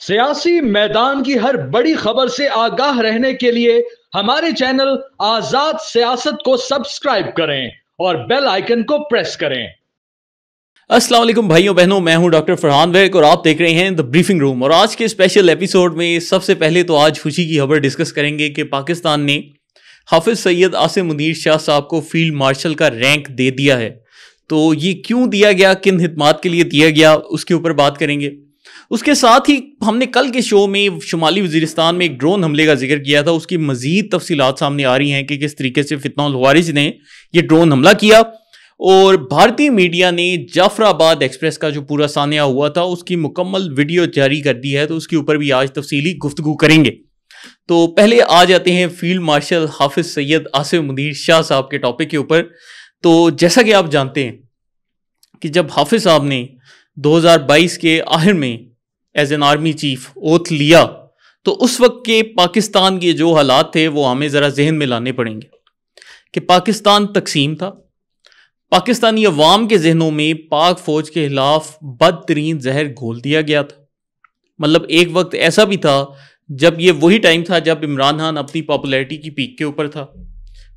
सियासी मैदान की हर बड़ी खबर से आगाह रहने के लिए हमारे चैनल आजाद सियासत को सब्सक्राइब करें और बेल आइकन को प्रेस करें। अस्सलाम वालेकुम भाइयों बहनों, मैं हूं डॉक्टर फरहान वैक और आप देख रहे हैं द ब्रीफिंग रूम। और आज के स्पेशल एपिसोड में सबसे पहले तो आज खुशी की खबर डिस्कस करेंगे कि पाकिस्तान ने हाफिज सैयद आसिम मुनीर शाह साहब को फील्ड मार्शल का रैंक दे दिया है। तो ये क्यों दिया गया, किन हिदमात के लिए दिया गया, उसके ऊपर बात करेंगे। उसके साथ ही हमने कल के शो में शुमाली वजीरिस्तान में एक ड्रोन हमले का जिक्र किया था, उसकी मजीद तफसीलात सामने आ रही हैं कि किस तरीके से फितना वारिज ने यह ड्रोन हमला किया। और भारतीय मीडिया ने जाफराबाद एक्सप्रेस का जो पूरा सानिया हुआ था उसकी मुकम्मल वीडियो जारी कर दी है, तो उसके ऊपर भी आज तफसीली गुफ्तगू करेंगे। तो पहले आ जाते हैं फील्ड मार्शल हाफिज सैयद आसिम मुनीर शाह साहब के टॉपिक के ऊपर। तो जैसा कि आप जानते हैं कि जब हाफिज साहब ने 2022 के आखिर में as an army chief oath लिया, तो उस वक्त के पाकिस्तान के जो हालात थे वो हमें ज़रा जहन में लाने पड़ेंगे कि पाकिस्तान तकसीम था। पाकिस्तानी अवाम के जहनों में पाक फौज के खिलाफ बदतरीन जहर घोल दिया गया था। मतलब एक वक्त ऐसा भी था जब ये वही टाइम था जब इमरान खान अपनी पॉपुलैरिटी की पीक के ऊपर था।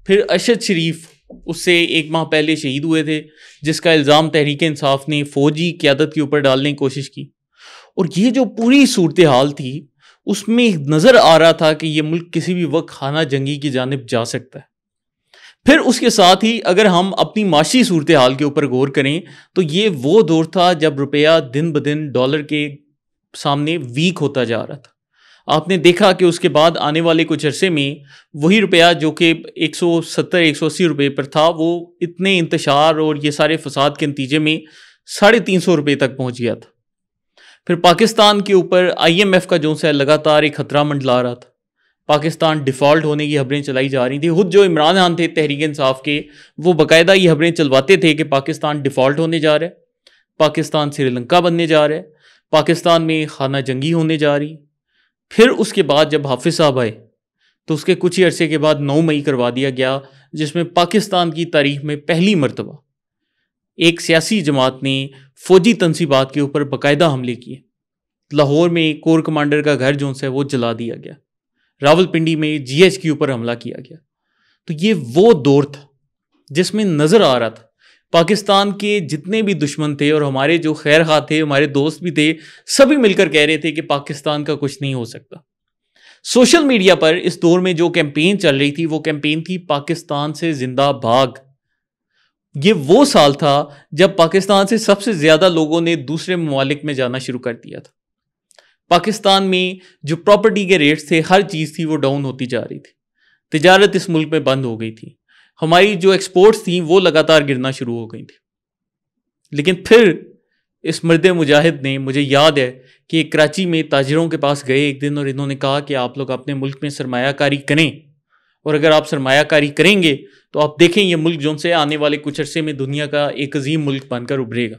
फिर अरशद शरीफ उससे एक माह पहले शहीद हुए थे, जिसका इल्ज़ाम तहरीक इंसाफ ने फौजी क़यादत के ऊपर डालने की कोशिश की। और ये जो पूरी सूरत हाल थी उसमें नज़र आ रहा था कि ये मुल्क किसी भी वक्त खाना जंगी की जानिब जा सकता है। फिर उसके साथ ही अगर हम अपनी माशी सूरत हाल के ऊपर गौर करें तो ये वो दौर था जब रुपया दिन ब दिन डॉलर के सामने वीक होता जा रहा था। आपने देखा कि उसके बाद आने वाले कुछ अरसे में वही रुपया जो कि 170-180 रुपये पर था, वो इतने इंतशार और ये सारे फसाद के नतीजे में 350 रुपये तक पहुंच गया था। फिर पाकिस्तान के ऊपर IMF का जो है लगातार एक खतरा मंडला रहा था। पाकिस्तान डिफ़ॉल्ट होने की खबरें चलाई जा रही थी। खुद जो इमरान खान थे तहरीक इंसाफ के, वो बाकायदा ये खबरें चलवाते थे कि पाकिस्तान डिफ़ॉल्ट होने जा रहा है, पाकिस्तान श्रीलंका बनने जा रहा है, पाकिस्तान में खाना जंगी होने जा रही। फिर उसके बाद जब हाफिज साहब आए तो उसके कुछ ही अरसे के बाद 9 मई करवा दिया गया, जिसमें पाकिस्तान की तारीख में पहली मरतबा एक सियासी जमात ने फौजी तनसीबात के ऊपर बाकायदा हमले किए। लाहौर में कोर कमांडर का घर जो है वो जला दिया गया, रावलपिंडी में GH के ऊपर हमला किया गया। तो ये वो दौर था जिसमें नज़र आ रहा था पाकिस्तान के जितने भी दुश्मन थे और हमारे जो खैर खा थे, हमारे दोस्त भी थे, सभी मिलकर कह रहे थे कि पाकिस्तान का कुछ नहीं हो सकता। सोशल मीडिया पर इस दौर में जो कैंपेन चल रही थी वो कैंपेन थी पाकिस्तान से जिंदा भाग। ये वो साल था जब पाकिस्तान से सबसे ज़्यादा लोगों ने दूसरे ममालिक में जाना शुरू कर दिया था। पाकिस्तान में जो प्रॉपर्टी के रेट्स थे, हर चीज़ थी वो डाउन होती जा रही थी। तिजारत इस मुल्क में बंद हो गई थी। हमारी जो एक्सपोर्ट्स थी वो लगातार गिरना शुरू हो गई थी। लेकिन फिर इस मर्द मुजाहिद ने, मुझे याद है कि कराची में ताजिरों के पास गए एक दिन और इन्होंने कहा कि आप लोग अपने मुल्क में सरमायाकारी करें, और अगर आप सरमायाकारी करेंगे तो आप देखें ये मुल्क जो से आने वाले कुछ अरसे में दुनिया का एक अजीम मुल्क बनकर उभरेगा।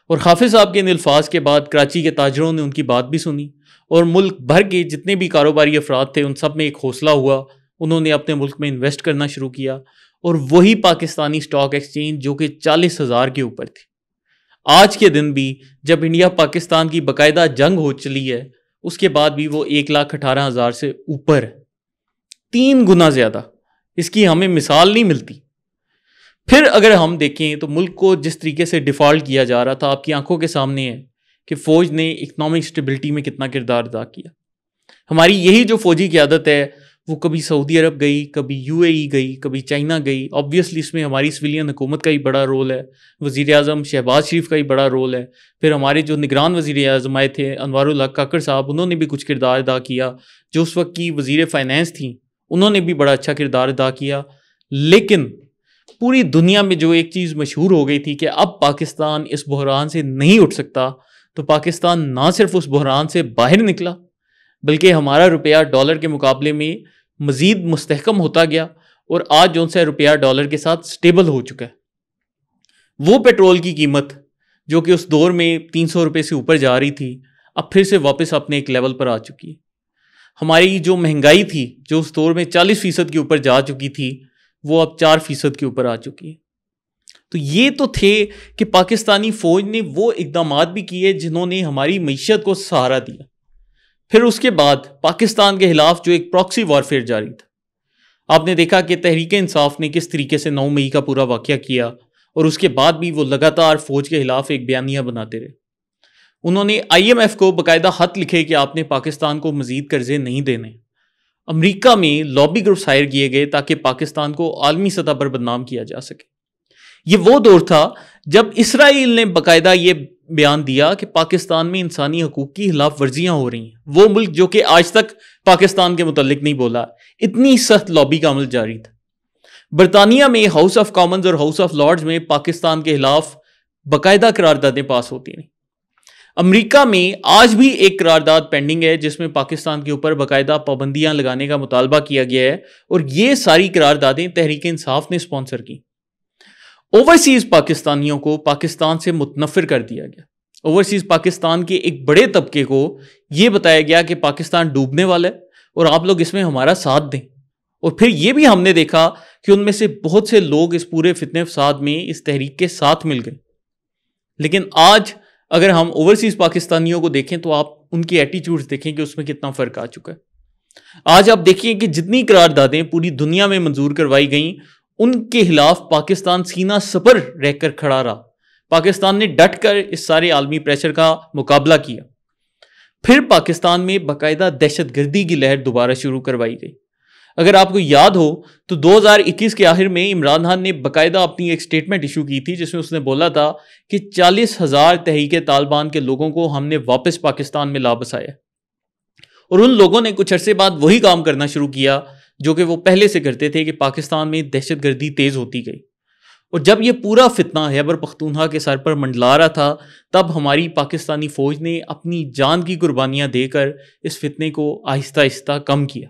और हाफिज साहब के इन अल्फाज के बाद कराची के ताजरों ने उनकी बात भी सुनी और मुल्क भर के जितने भी कारोबारी अफराद थे उन सब में एक हौसला हुआ। उन्होंने अपने मुल्क में इन्वेस्ट करना शुरू किया और वही पाकिस्तानी स्टॉक एक्सचेंज जो कि 40,000 के ऊपर थी, आज के दिन भी जब इंडिया पाकिस्तान की बाकायदा जंग हो चली है उसके बाद भी वो 1,18,000 से ऊपर है, 3 गुना ज़्यादा। इसकी हमें मिसाल नहीं मिलती। फिर अगर हम देखें तो मुल्क को जिस तरीके से डिफ़ॉल्ट किया जा रहा था, आपकी आंखों के सामने है कि फ़ौज ने इकनॉमिक स्टेबिलिटी में कितना किरदार अदा किया। हमारी यही जो फ़ौजी क़यादत है वो कभी सऊदी अरब गई, कभी UAE गई, कभी चाइना गई। ऑब्वियसली इसमें हमारी सिविलियन हुकूमत का ही बड़ा रोल है, वज़ीर आज़म शहबाज शरीफ का ही बड़ा रोल है। फिर हमारे जो निगरान वज़ीर आज़म आए थे अनवारुल हक काकड़ साहब, उन्होंने भी कुछ किरदार अदा किया। जो उस वक्त की वज़ीर फ़ाइनेंस थी उन्होंने भी बड़ा अच्छा किरदार अदा किया। लेकिन पूरी दुनिया में जो एक चीज़ मशहूर हो गई थी कि अब पाकिस्तान इस बहरान से नहीं उठ सकता, तो पाकिस्तान ना सिर्फ उस बहरान से बाहर निकला बल्कि हमारा रुपया डॉलर के मुकाबले में मज़ीद मुस्तहकम होता गया और आज जो सा रुपया डॉलर के साथ स्टेबल हो चुका है। वो पेट्रोल की कीमत जो कि उस दौर में 300 रुपये से ऊपर जा रही थी, अब फिर से वापस अपने एक लेवल पर आ चुकी है। हमारी जो महंगाई थी जो उस दौर में 40% के ऊपर जा चुकी थी, वो अब 4% के ऊपर आ चुकी है। तो ये तो थे कि पाकिस्तानी फ़ौज ने वो इकदामात भी किए जिन्होंने हमारी मईशत को सहारा दिया। फिर उसके बाद पाकिस्तान के खिलाफ जो एक प्रॉक्सी वॉरफेयर जारी था, आपने देखा कि तहरीक इंसाफ ने किस तरीके से 9 मई का पूरा वाकया किया और उसके बाद भी वो लगातार फौज के खिलाफ एक बयानिया बनाते रहे। उन्होंने IMF को बाकायदा खत लिखे कि आपने पाकिस्तान को मजीद कर्जे नहीं देने। अमेरिका में लॉबी ग्रुप्स हायर किए गए ताकि पाकिस्तान को आलमी सतह पर बदनाम किया जा सके। ये वो दौर था जब इसराइल ने बाकायदा ये बयान दिया कि पाकिस्तान में इंसानी हकूक की खिलाफ वर्जियां हो रही हैं। वो मुल्क जो कि आज तक पाकिस्तान के मुतल्लिक नहीं बोला, इतनी सख्त लॉबी का अमल जारी था। बरतानिया में हाउस ऑफ कॉमन्स और हाउस ऑफ लॉर्ड्स में पाकिस्तान के खिलाफ बाकायदा करारदादें पास होती रहीं। अमेरिका में आज भी एक करारदाद पेंडिंग है जिसमें पाकिस्तान के ऊपर बाकायदा पाबंदियां लगाने का मुतालबा किया गया है और ये सारी करारदादें तहरीक इंसाफ ने स्पॉन्सर की। ओवरसीज पाकिस्तानियों को पाकिस्तान से मुतनफिर कर दिया गया। ओवरसीज पाकिस्तान के एक बड़े तबके को यह बताया गया कि पाकिस्तान डूबने वाला है और आप लोग इसमें हमारा साथ दें। और फिर यह भी हमने देखा कि उनमें से बहुत से लोग इस पूरे फितने फसाद में इस तहरीक के साथ मिल गए। लेकिन आज अगर हम ओवरसीज पाकिस्तानियों को देखें तो आप उनकी एटीट्यूड्स देखें कि उसमें कितना फर्क आ चुका है। आज आप देखिए कि जितनी करारदादें पूरी दुनिया में मंजूर करवाई गई, उनके खिलाफ पाकिस्तान सीना सपर रहकर खड़ा रहा। पाकिस्तान ने डटकर इस सारे आलमी प्रेशर का मुकाबला किया। फिर पाकिस्तान में बाकायदा दहशतगर्दी की लहर दोबारा शुरू करवाई गई। अगर आपको याद हो तो 2021 के आखिर में इमरान खान ने बाकायदा अपनी एक स्टेटमेंट इशू की थी जिसमें उसने बोला था कि 40,000 तहरीक तालिबान के लोगों को हमने वापस पाकिस्तान में ला बसाया और उन लोगों ने कुछ अरसे बाद वही काम करना शुरू किया जो कि वो पहले से करते थे कि पाकिस्तान में दहशतगर्दी तेज होती गई। और जब ये पूरा फितना खैबर पख्तूनख्वा के सर पर मंडला रहा था तब हमारी पाकिस्तानी फौज ने अपनी जान की कुर्बानियां देकर इस फितने को आहिस्ता आहिस्ता कम किया।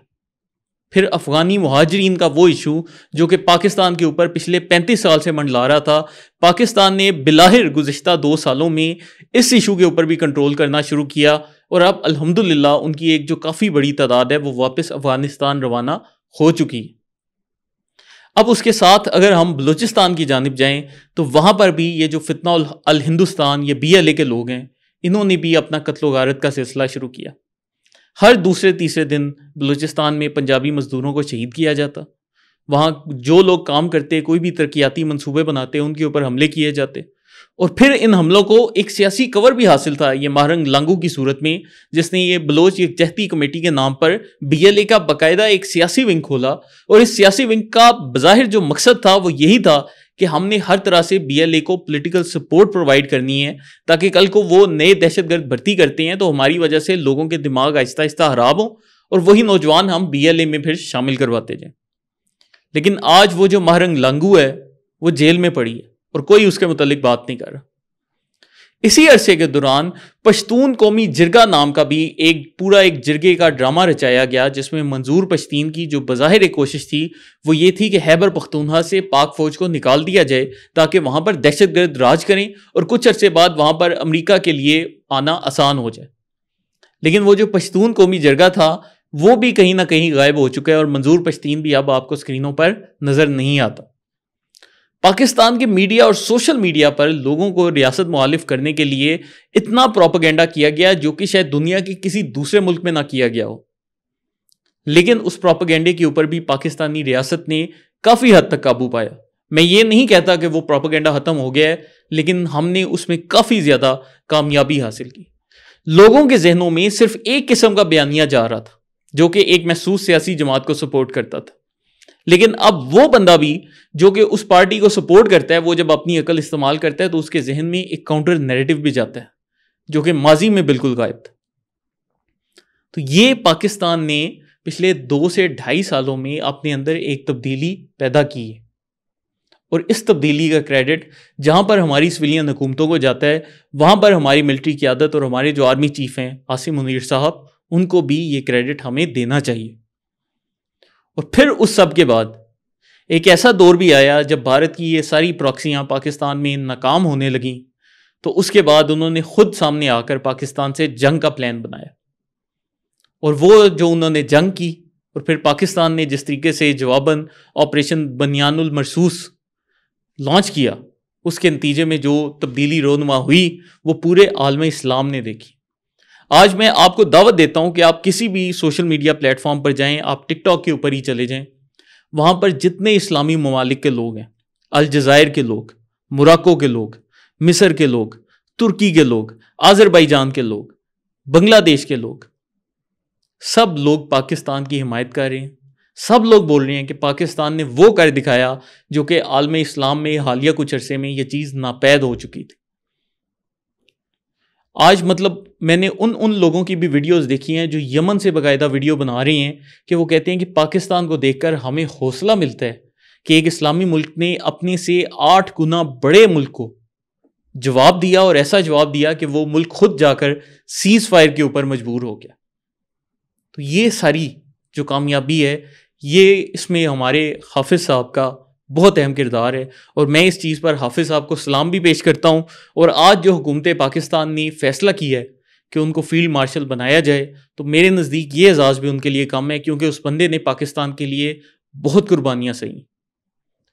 फिर अफगानी मुहाजिरीन का वो इशू जो कि पाकिस्तान के ऊपर पिछले 35 साल से मंडला रहा था, पाकिस्तान ने बिलाहिर गुज़िश्ता 2 सालों में इस इशू के ऊपर भी कंट्रोल करना शुरू किया और अब अल्हम्दुलिल्लाह उनकी एक जो काफ़ी बड़ी तादाद है वो वापस अफगानिस्तान रवाना हो चुकी है। अब उसके साथ अगर हम बलूचिस्तान की जानिब जाएं तो वहाँ पर भी ये जो फितना अल हिंदुस्तान, ये BLA के लोग हैं, इन्होंने भी अपना कत्लो गारत का सिलसिला शुरू किया। हर दूसरे तीसरे दिन बलूचिस्तान में पंजाबी मजदूरों को शहीद किया जाता। वहाँ जो लोग काम करते, कोई भी तरक्याती मंसूबे बनाते, उनके ऊपर हमले किए जाते। और फिर इन हमलों को एक सियासी कवर भी हासिल था ये महारंग लांगू की सूरत में, जिसने ये बलोच यकजहती कमेटी के नाम पर BLA का बाकायदा एक सियासी विंग खोला। और इस सियासी विंग का बज़ाहिर जो मकसद था वो यही था कि हमने हर तरह से BLA को पॉलिटिकल सपोर्ट प्रोवाइड करनी है ताकि कल को वो नए दहशतगर्द भर्ती करते हैं तो हमारी वजह से लोगों के दिमाग आहिस्ता आहिस्ता खराब हो और वही नौजवान हम BLA में फिर शामिल करवाते जाएं। लेकिन आज वो जो महारंग लांगू है वो जेल में पड़ी है और कोई उसके मुतालिक बात नहीं कर रहा। इसी अरसे के दौरान पश्तून कौमी जिरगा नाम का भी एक जिरगे का ड्रामा रचाया गया जिसमें मंजूर पश्तीन की जो बज़ाहिर एक कोशिश थी वो ये थी कि खैबर पख्तूनख्वा से पाक फौज को निकाल दिया जाए ताकि वहाँ पर दहशतगर्द राज करें और कुछ अरसे बाद वहाँ पर अमेरिका के लिए आना आसान हो जाए। लेकिन वो जो पश्तून कौमी जिरगा था वो भी कहीं ना कहीं गायब हो चुका है और मंजूर पश्तीन भी अब आपको स्क्रीनों पर नज़र नहीं आता। पाकिस्तान के मीडिया और सोशल मीडिया पर लोगों को रियासत मुखालिफ करने के लिए इतना प्रोपेगेंडा किया गया जो कि शायद दुनिया के किसी दूसरे मुल्क में ना किया गया हो। लेकिन उस प्रोपेगेंडे के ऊपर भी पाकिस्तानी रियासत ने काफ़ी हद तक काबू पाया। मैं ये नहीं कहता कि वो प्रोपेगेंडा ख़त्म हो गया है, लेकिन हमने उसमें काफ़ी ज़्यादा कामयाबी हासिल की। लोगों के जहनों में सिर्फ एक किस्म का बयानिया जा रहा था जो कि एक महसूस सियासी जमात को सपोर्ट करता था। लेकिन अब वो बंदा भी जो कि उस पार्टी को सपोर्ट करता है वो जब अपनी अकल इस्तेमाल करता है तो उसके जहन में एक काउंटर नैरेटिव भी जाता है जो कि माजी में बिल्कुल गायब था। तो ये पाकिस्तान ने पिछले 2 से 2.5 सालों में अपने अंदर एक तब्दीली पैदा की है और इस तब्दीली का क्रेडिट जहां पर हमारी सिविलियन हुकूमतों को जाता है वहां पर हमारी मिलिट्री क़यादत और हमारे जो आर्मी चीफ हैं आसिम मुनीर साहब, उनको भी ये क्रेडिट हमें देना चाहिए। और फिर उस सब के बाद एक ऐसा दौर भी आया जब भारत की ये सारी प्रॉक्सियां पाकिस्तान में नाकाम होने लगीं, तो उसके बाद उन्होंने खुद सामने आकर पाकिस्तान से जंग का प्लान बनाया और वो जो उन्होंने जंग की और फिर पाकिस्तान ने जिस तरीके से जवाबन ऑपरेशन बनियानुल मरसूस लॉन्च किया, उसके नतीजे में जो तब्दीली रोनुमा हुई वो पूरे आलम इस्लाम ने देखी। आज मैं आपको दावत देता हूं कि आप किसी भी सोशल मीडिया प्लेटफॉर्म पर जाएं, आप टिकटॉक के ऊपर ही चले जाएं, वहां पर जितने इस्लामी ममालिक के लोग हैं, अलजायर के लोग, मोरक्को के लोग, मिस्र के लोग, तुर्की के लोग, आज़रबाईजान के लोग, बांग्लादेश के लोग, सब लोग पाकिस्तान की हिमायत कर रहे हैं। सब लोग बोल रहे हैं कि पाकिस्तान ने वो कर दिखाया जो कि आलम इस्लाम में हालिया कुछ अरसे में यह चीज़ नापैद हो चुकी थी। आज मतलब मैंने उन लोगों की भी वीडियोस देखी हैं जो यमन से बाकायदा वीडियो बना रहे हैं कि वो कहते हैं कि पाकिस्तान को देखकर हमें हौसला मिलता है कि एक इस्लामी मुल्क ने अपने से 8 गुना बड़े मुल्क को जवाब दिया, और ऐसा जवाब दिया कि वो मुल्क खुद जाकर सीज फायर के ऊपर मजबूर हो गया। तो ये सारी जो कामयाबी है, ये इसमें हमारे हाफिज साहब का बहुत अहम किरदार है, और मैं इस चीज़ पर हाफिज साहब को सलाम भी पेश करता हूँ। और आज जो हुकूमत पाकिस्तान ने फैसला किया है कि उनको फील्ड मार्शल बनाया जाए, तो मेरे नज़दीक ये एजाज़ भी उनके लिए कम है, क्योंकि उस बंदे ने पाकिस्तान के लिए बहुत कुर्बानियाँ सही,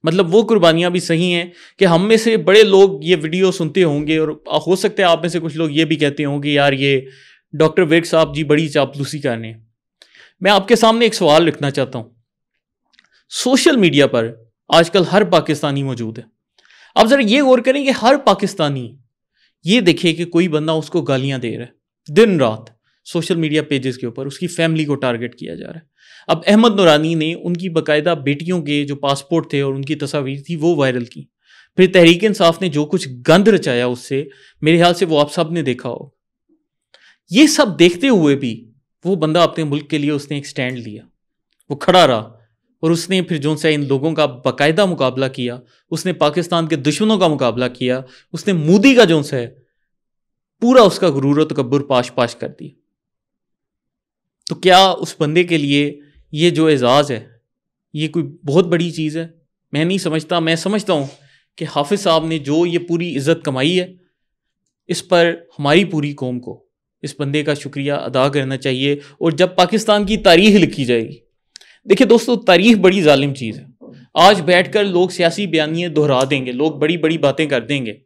मतलब वो कुर्बानियाँ भी सही हैं कि हम में से बड़े लोग ये वीडियो सुनते होंगे, और हो सकता है आप में से कुछ लोग ये भी कहते होंगे यार ये डॉक्टर विर्क साहब जी बड़ी चापलूसी कर रहे हैं। मैं आपके सामने एक सवाल रखना चाहता हूँ। सोशल मीडिया पर आजकल हर पाकिस्तानी मौजूद है। आप जरा ये गौर करें कि हर पाकिस्तानी ये देखे कि कोई बंदा उसको गालियां दे रहा है दिन रात सोशल मीडिया पेजेस के ऊपर, उसकी फैमिली को टारगेट किया जा रहा है। अब अहमद नूरानी ने उनकी बाकायदा बेटियों के जो पासपोर्ट थे और उनकी तस्वीर थी वो वायरल की। फिर तहरीक इंसाफ ने जो कुछ गंद रचाया उससे, मेरे ख्याल से वो आप सब ने देखा हो। ये सब देखते हुए भी वो बंदा अपने मुल्क के लिए उसने एक स्टैंड लिया, वो खड़ा रहा, और उसने फिर जो सा इन लोगों का बाकायदा मुकाबला किया, उसने पाकिस्तान के दुश्मनों का मुकाबला किया, उसने मोदी का जो सा है पूरा उसका गुरूर और तकब्बुर पाश पाश कर दिया। तो क्या उस बंदे के लिए ये जो एजाज़ है ये कोई बहुत बड़ी चीज़ है? मैं नहीं समझता। मैं समझता हूँ कि हाफिज साहब ने जो ये पूरी इज़्ज़त कमाई है, इस पर हमारी पूरी कौम को इस बंदे का शुक्रिया अदा करना चाहिए। और जब पाकिस्तान की तारीख लिखी जाएगी, देखिए दोस्तों, तारीख बड़ी जालिम चीज़ है। आज बैठकर लोग सियासी बयानियाँ दोहरा देंगे, लोग बड़ी बड़ी बातें कर देंगे,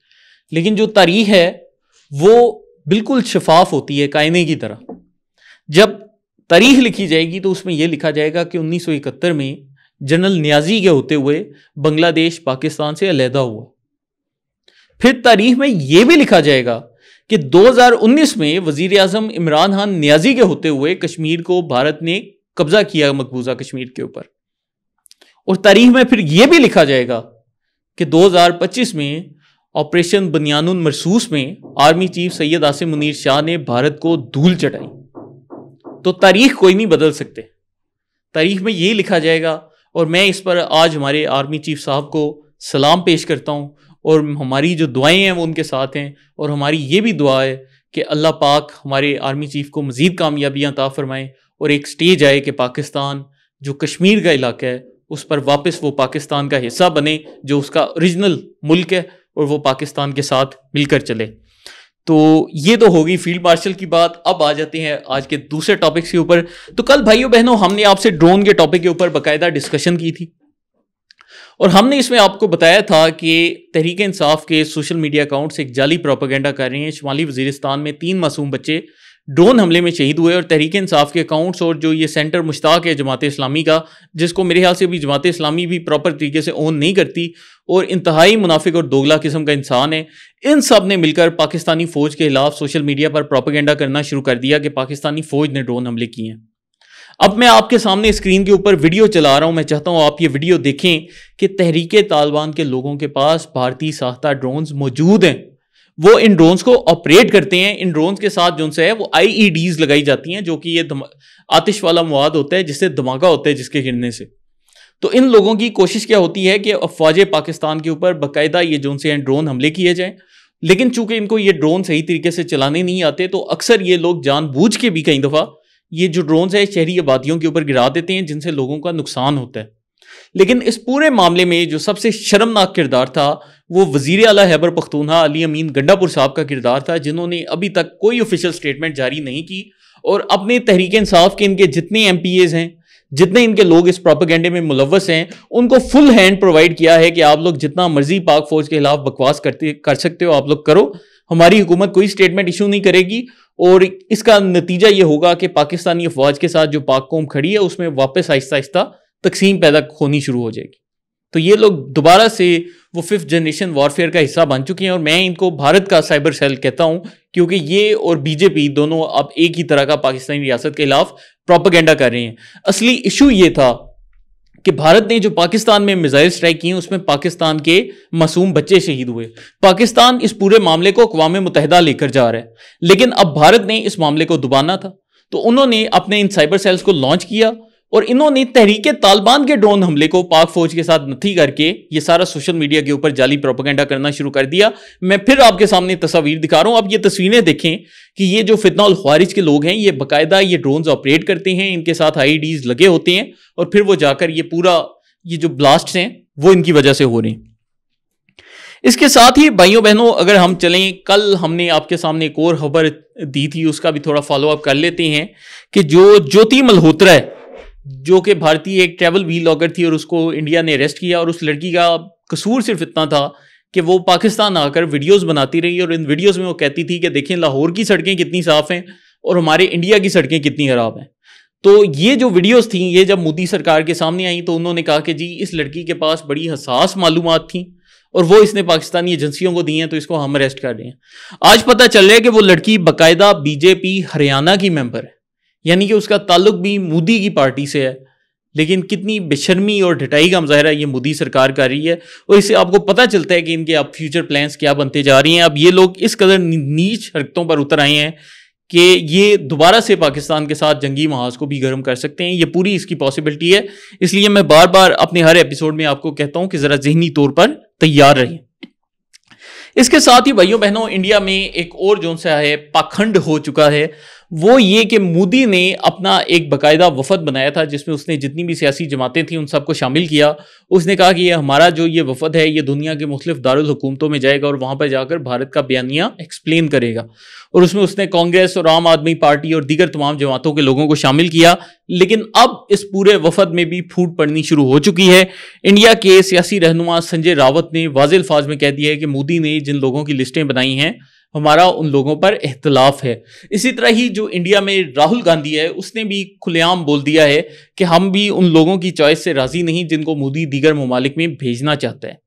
लेकिन जो तारीख है वो बिल्कुल शफाफ होती है, कायने की तरह। जब तारीख लिखी जाएगी तो उसमें यह लिखा जाएगा कि 1971 में जनरल नियाजी के होते हुए बांग्लादेश पाकिस्तान से अलहदा हुआ। फिर तारीख में यह भी लिखा जाएगा कि 2019 में वजीर आजम इमरान खान नियाजी के होते हुए कश्मीर को भारत ने कब्जा किया, मकबूजा कश्मीर के ऊपर। और तारीख में फिर यह भी लिखा जाएगा कि 2025 में ऑपरेशन बनियानुन मरसूस में आर्मी चीफ सैयद आसिम मुनीर शाह ने भारत को धूल चटाई। तो तारीख कोई नहीं बदल सकते, तारीख में यही लिखा जाएगा। और मैं इस पर आज हमारे आर्मी चीफ साहब को सलाम पेश करता हूँ, और हमारी जो दुआएं हैं वो उनके साथ हैं। और हमारी ये भी दुआ है कि अल्लाह पाक हमारे आर्मी चीफ को मज़ीद कामयाबियाँ अता फरमाएं, और एक स्टेज आए कि पाकिस्तान जो कश्मीर का इलाका है उस पर वापस वो पाकिस्तान का हिस्सा बने, जो उसका ओरिजिनल मुल्क है, और वो पाकिस्तान के साथ मिलकर चले। तो ये तो होगी फील्ड मार्शल की बात। अब आ जाते हैं आज के दूसरे टॉपिक्स के ऊपर। तो कल भाइयों बहनों हमने आपसे ड्रोन के टॉपिक के ऊपर बाकायदा डिस्कशन की थी, और हमने इसमें आपको बताया था कि तहरीक इंसाफ के सोशल मीडिया अकाउंट्स एक जाली प्रोपेगेंडा कर रहे हैं। शुमाली वजीरिस्तान में 3 मासूम बच्चे ड्रोन हमले में शहीद हुए, और तहरीक इंसाफ के अकाउंट्स और जो ये सेंटर मुश्ताक है जमात इस्लामी का, जिसको मेरे ख्याल से भी जमात इस्लामी भी प्रॉपर तरीके से ओन नहीं करती और इंतहाई मुनाफिक और दोगला किस्म का इंसान है, इन सब ने मिलकर पाकिस्तानी फ़ौज के खिलाफ सोशल मीडिया पर प्रोपेगेंडा करना शुरू कर दिया कि पाकिस्तानी फ़ौज ने ड्रोन हमले किए हैं। अब मैं आपके सामने स्क्रीन के ऊपर वीडियो चला रहा हूं, मैं चाहता हूं आप ये वीडियो देखें कि तहरीक तालिबान के लोगों के पास भारतीय साख्ता ड्रोन्स मौजूद हैं। वो इन ड्रोन्स को ऑपरेट करते हैं। इन ड्रोन्स के साथ जो है वो IEDs लगाई जाती हैं, जो कि ये आतिश वाला मवाद होता है जिससे धमाका होता है जिसके गिरने से। तो इन लोगों की कोशिश क्या होती है कि अफवाज पाकिस्तान के ऊपर बाकायदा ये जो से ड्रोन हमले किए जाएं, लेकिन चूंकि इनको ये ड्रोन सही तरीके से चलाने नहीं आते, तो अक्सर ये लोग जानबूझ के भी कई दफ़ा ये जो ड्रोन्स है शहरी आबादियों के ऊपर गिरा देते हैं, जिनसे लोगों का नुकसान होता है। लेकिन इस पूरे मामले में जो सबसे शर्मनाक किरदार था वो वजीर आला खैबर पख्तूनख्वा अली अमीन गंडापुर साहब का किरदार था, जिन्होंने अभी तक कोई ऑफिशियल स्टेटमेंट जारी नहीं की और अपने तहरीक इंसाफ के इनके जितने MPAs हैं, जितने इनके लोग इस प्रोपेगेंडे में मुलव्वस हैं, उनको फुल हैंड प्रोवाइड किया है कि आप लोग जितना मर्जी पाक फौज के खिलाफ बकवास कर सकते हो, आप लोग करो, हमारी हुकूमत कोई स्टेटमेंट इशू नहीं करेगी और इसका नतीजा ये होगा कि पाकिस्तानी अफवाज के साथ जो पाक कौम खड़ी है उसमें वापस आहिस्ता आहिस्ता तकसीम पैदा होनी शुरू हो जाएगी। तो ये लोग दोबारा से वो 5th जनरेशन वॉरफेयर का हिस्सा बन चुके हैं और मैं इनको भारत का साइबर सेल कहता हूं, क्योंकि ये और बीजेपी दोनों अब एक ही तरह का पाकिस्तानी रियासत के खिलाफ प्रोपेगेंडा कर रहे हैं। असली इशू ये था कि भारत ने जो पाकिस्तान में मिसाइल स्ट्राइक की उसमें पाकिस्तान के मासूम बच्चे शहीद हुए। पाकिस्तान इस पूरे मामले को अक़वाम मुत्तहिदा लेकर जा रहा है, लेकिन अब भारत ने इस मामले को दबाना था, तो उन्होंने अपने इन साइबर सेल्स को लॉन्च किया और इन्होंने तहरीके तालिबान के ड्रोन हमले को पाक फौज के साथ नथी करके ये सारा सोशल मीडिया के ऊपर जाली प्रोपेगेंडा करना शुरू कर दिया। मैं फिर आपके सामने तस्वीर दिखा रहा हूं, अब ये तस्वीरें देखें कि ये जो फितना उल ख्वारिज के लोग हैं ये बाकायदा ये ड्रोन्स ऑपरेट करते हैं, इनके साथ आईडीज लगे होते हैं और फिर वो जाकर ये पूरा ये जो ब्लास्ट हैं वो इनकी वजह से हो रहे हैं। इसके साथ ही भाइयों बहनों अगर हम चलें, कल हमने आपके सामने एक और खबर दी थी, उसका भी थोड़ा फॉलोअप कर लेते हैं कि जो ज्योति मल्होत्रा है जो कि भारतीय एक ट्रैवल व्लॉगर थी और उसको इंडिया ने अरेस्ट किया और उस लड़की का कसूर सिर्फ इतना था कि वो पाकिस्तान आकर वीडियोस बनाती रही और इन वीडियोस में वो कहती थी कि देखें लाहौर की सड़कें कितनी साफ हैं और हमारे इंडिया की सड़कें कितनी खराब हैं। तो ये जो वीडियोस थी ये जब मोदी सरकार के सामने आई तो उन्होंने कहा कि जी इस लड़की के पास बड़ी हसास मालूमात थी और वो इसने पाकिस्तानी एजेंसियों को दी हैं तो इसको हम अरेस्ट कर रहे हैं। आज पता चल रहा है कि वो लड़की बाकायदा बीजेपी हरियाणा की मेंबर है, यानी कि उसका ताल्लुक भी मोदी की पार्टी से है। लेकिन कितनी बेशर्मी और ढटाई का मुजाहरा ये मोदी सरकार कर रही है और इससे आपको पता चलता है कि इनके अब फ्यूचर प्लान्स क्या बनते जा रही हैं। अब ये लोग इस कदर नीच हरकतों पर उतर आए हैं कि ये दोबारा से पाकिस्तान के साथ जंगी महाज को भी गर्म कर सकते हैं, ये पूरी इसकी पॉसिबिलिटी है। इसलिए मैं बार बार अपने हर एपिसोड में आपको कहता हूं कि जरा ज़हनी तौर पर तैयार रहिए। इसके साथ ही भाइयों बहनों इंडिया में एक और जो सा है पाखंड हो चुका है, वो ये कि मोदी ने अपना एक बाकायदा वफद बनाया था जिसमें उसने जितनी भी सियासी जमातें थी उन सबको शामिल किया। उसने कहा कि ये हमारा जो ये वफद है ये दुनिया के मुख्तलिफ दारुल हुकूमतों में जाएगा और वहाँ पर जाकर भारत का बयानिया एक्सप्लेन करेगा। और उसमें उसने कांग्रेस और आम आदमी पार्टी और दीगर तमाम जमातों के लोगों को शामिल किया। लेकिन अब इस पूरे वफद में भी फूट पड़नी शुरू हो चुकी है। इंडिया के सियासी रहनुमा संजय रावत ने वाज़ेह अल्फाज में कह दिया है कि मोदी ने जिन लोगों की लिस्टें बनाई हैं हमारा उन लोगों पर इख्तलाफ है। इसी तरह ही जो इंडिया में राहुल गांधी है उसने भी खुलेआम बोल दिया है कि हम भी उन लोगों की चॉइस से राजी नहीं जिनको मोदी दीगर ममालिक में भेजना चाहता है।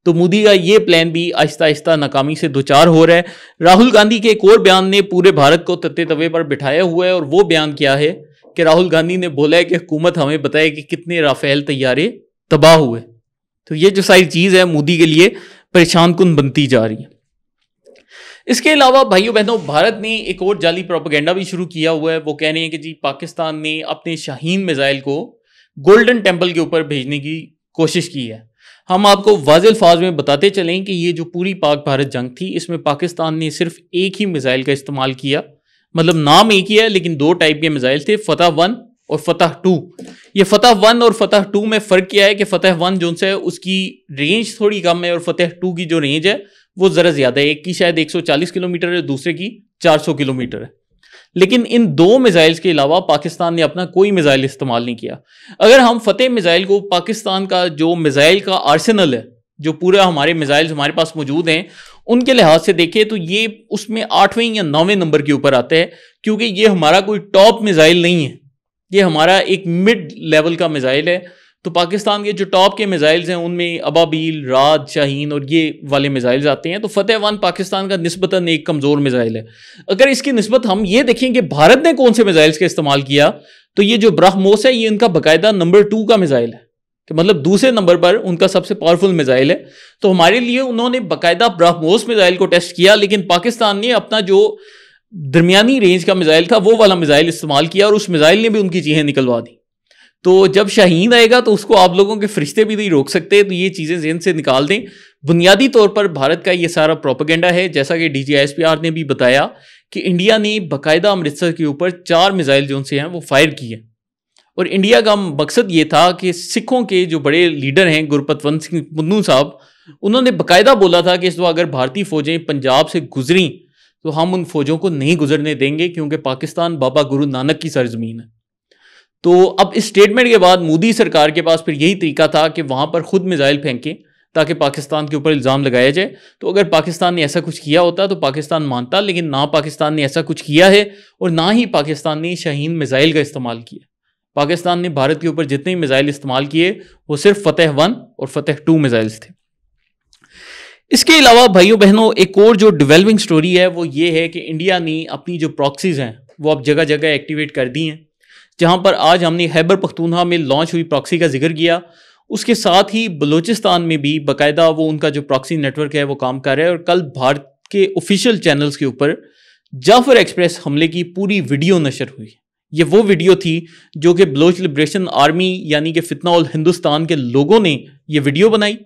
तो मोदी का ये प्लान भी आहिस्ता आहिस्ता नाकामी से दोचार हो रहा है। राहुल गांधी के एक और बयान ने पूरे भारत को तत्ते तवे पर बिठाया हुआ है और वो बयान क्या है कि राहुल गांधी ने बोला है कि हुकूमत हमें बताए कि कितने राफेल तैयारे तबाह हुए। तो ये जो सारी चीज़ है मोदी के लिए परेशान कुन बनती जा रही है। इसके अलावा भाइयों बहनों भारत ने एक और जाली प्रोपेगेंडा भी शुरू किया हुआ है। वो कह रहे हैं कि जी पाकिस्तान ने अपने शाहीन मिसाइल को गोल्डन टेम्पल के ऊपर भेजने की कोशिश की है। हम आपको वाज़ेह अल्फाज में बताते चलें कि ये जो पूरी पाक भारत जंग थी इसमें पाकिस्तान ने सिर्फ एक ही मिसाइल का इस्तेमाल किया, मतलब नाम एक ही है लेकिन दो टाइप के मिसाइल थे, फतह 1 और फतह 2। ये फतह 1 और फतह 2 में फ़र्क क्या है कि फतह 1 जो है उसकी रेंज थोड़ी कम है और फतह 2 की जो रेंज है वो ज़रा ज़्यादा है। एक की शायद 140 किलोमीटर है, दूसरे की 400 किलोमीटर है। लेकिन इन दो मिसाइल्स के अलावा पाकिस्तान ने अपना कोई मिसाइल इस्तेमाल नहीं किया। अगर हम फतेह मिसाइल को पाकिस्तान का जो मिसाइल का आर्सेनल है, जो पूरा हमारे मिसाइल्स हमारे पास मौजूद हैं, उनके लिहाज से देखें तो ये उसमें 8वें या 9वें नंबर के ऊपर आता है, क्योंकि ये हमारा कोई टॉप मिसाइल नहीं है, ये हमारा एक मिड लेवल का मिसाइल है। तो पाकिस्तान के जो टॉप के मिसाइल्स हैं उनमें अबाबील, राज, शाहीन और ये वाले मिसाइल्स आते हैं। तो फतेह 1 पाकिस्तान का निस्बतन एक कमज़ोर मिसाइल है। अगर इसकी निस्बत हम ये देखें कि भारत ने कौन से मिसाइल्स का इस्तेमाल किया, तो ये जो ब्रह्मोस है ये इनका बाकायदा नंबर 2 का मिसाइल है, कि मतलब दूसरे नंबर पर उनका सबसे पावरफुल मिसाइल है। तो हमारे लिए उन्होंने बाकायदा ब्रह्मोस मिसाइल को टेस्ट किया, लेकिन पाकिस्तान ने अपना जो दरमियानी रेंज का मिसाइल था वो वाला मिसाइल इस्तेमाल किया और उस मिसाइल ने भी उनकी चीज़ें निकलवा दी। तो जब शाहीन आएगा तो उसको आप लोगों के फरिश्ते भी नहीं रोक सकते। तो ये चीज़ें ज़हन से निकाल दें। बुनियादी तौर पर भारत का ये सारा प्रोपेगेंडा है। जैसा कि DGISPR ने भी बताया कि इंडिया ने बाकायदा अमृतसर के ऊपर 4 मिसाइल जो से हैं वो फायर किए और इंडिया का मकसद ये था कि सिखों के जो बड़े लीडर हैं गुरपतवंत सिंह पन्नू साहब, उन्होंने बाकायदा बोला था कि इस दफ़ा अगर भारतीय फ़ौजें पंजाब से गुजरी तो हम उन फ़ौजों को नहीं गुजरने देंगे, क्योंकि पाकिस्तान बाबा गुरु नानक की सरजमीन है। तो अब इस स्टेटमेंट के बाद मोदी सरकार के पास फिर यही तरीका था कि वहाँ पर खुद मिसाइल फेंकें, ताकि पाकिस्तान के ऊपर इल्ज़ाम लगाया जाए। तो अगर पाकिस्तान ने ऐसा कुछ किया होता तो पाकिस्तान मानता, लेकिन ना पाकिस्तान ने ऐसा कुछ किया है और ना ही पाकिस्तान ने शाहीन मिसाइल का इस्तेमाल किया। पाकिस्तान ने भारत के ऊपर जितने मिसाइल इस्तेमाल किए वो सिर्फ फतेह 1 और फतेह 2 मिसाइल्स थे। इसके अलावा भाइयों बहनों एक और जो डेवलपिंग स्टोरी है वो ये है कि इंडिया ने अपनी जो प्रॉक्सीज हैं वो अब जगह जगह एक्टिवेट कर दी हैं। जहां पर आज हमने खैबर पख्तूनख्वा में लॉन्च हुई प्रॉक्सी का जिक्र किया, उसके साथ ही बलूचिस्तान में भी बाकायदा वो उनका जो प्रॉक्सी नेटवर्क है वो काम कर रहा है। और कल भारत के ऑफिशियल चैनल्स के ऊपर जाफर एक्सप्रेस हमले की पूरी वीडियो नशर हुई। ये वो वीडियो थी जो कि बलोच लिबरेशन आर्मी यानी कि फितना उल हिंदुस्तान के लोगों ने ये वीडियो बनाई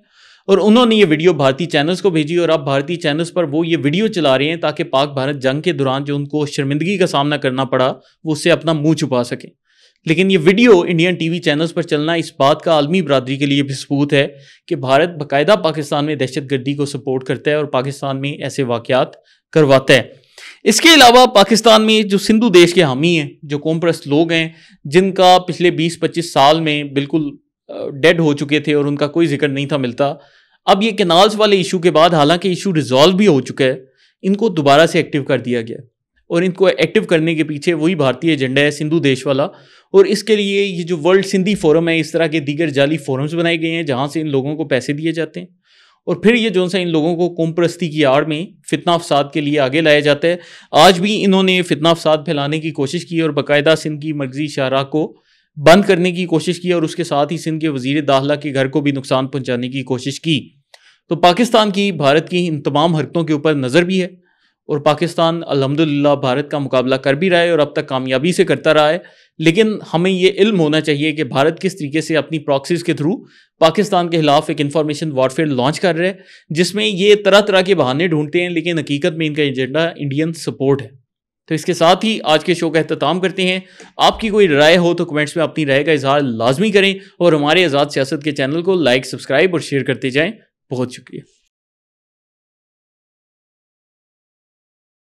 और उन्होंने ये वीडियो भारतीय चैनल्स को भेजी और अब भारतीय चैनल्स पर वो ये वीडियो चला रहे हैं ताकि पाक भारत जंग के दौरान जो उनको शर्मिंदगी का सामना करना पड़ा वो उससे अपना मुंह छुपा सके। लेकिन ये वीडियो इंडियन टीवी चैनल्स पर चलना इस बात का आलमी बरादरी के लिए भी सबूत है कि भारत बाकायदा पाकिस्तान में दहशतगर्दी को सपोर्ट करता है और पाकिस्तान में ऐसे वाक़यात करवाता है। इसके अलावा पाकिस्तान में जो सिंधु देश के हामी हैं, जो कौम परस्त लोग हैं, जिनका पिछले 20-25 साल में बिल्कुल डेड हो चुके थे और उनका कोई जिक्र नहीं था मिलता, अब ये कैनाल्स वाले इशू के बाद हालांकि इशू रिजॉल्व भी हो चुका है, इनको दोबारा से एक्टिव कर दिया गया और इनको एक्टिव करने के पीछे वही भारतीय एजेंडा है सिंधु देश वाला। और इसके लिए ये जो वर्ल्ड सिंधी फोरम है, इस तरह के दीगर जाली फोरम्स बनाए गए हैं जहाँ से इन लोगों को पैसे दिए जाते हैं और फिर ये जो सा इन लोगों को कौम परस्ती की आड़ में फितना फसाद के लिए आगे लाया जाता है। आज भी इन्होंने फितना फसाद फैलाने की कोशिश की और बाकायदा सिंध की मरकजी शाहराह को बंद करने की कोशिश की और उसके साथ ही सिंध के वजीर दाखिला के घर को भी नुकसान पहुंचाने की कोशिश की। तो पाकिस्तान की भारत की इन तमाम हरकतों के ऊपर नज़र भी है और पाकिस्तान अल्हम्दुलिल्लाह भारत का मुकाबला कर भी रहा है और अब तक कामयाबी से करता रहा है। लेकिन हमें ये इल्म होना चाहिए कि भारत किस तरीके से अपनी प्रॉक्सीज के थ्रू पाकिस्तान के खिलाफ एक इंफॉर्मेशन वॉरफेयर लॉन्च कर रहा है, जिसमें ये तरह तरह के बहाने ढूंढते हैं, लेकिन हकीकत में इनका एजेंडा इंडियन सपोर्ट है। तो इसके साथ ही आज के शो का अख्ताम करते हैं। आपकी कोई राय हो तो कमेंट्स में अपनी राय का इजहार लाजमी करें और हमारे आज़ाद सियासत के चैनल को लाइक, सब्सक्राइब और शेयर करते जाएं। बहुत शुक्रिया।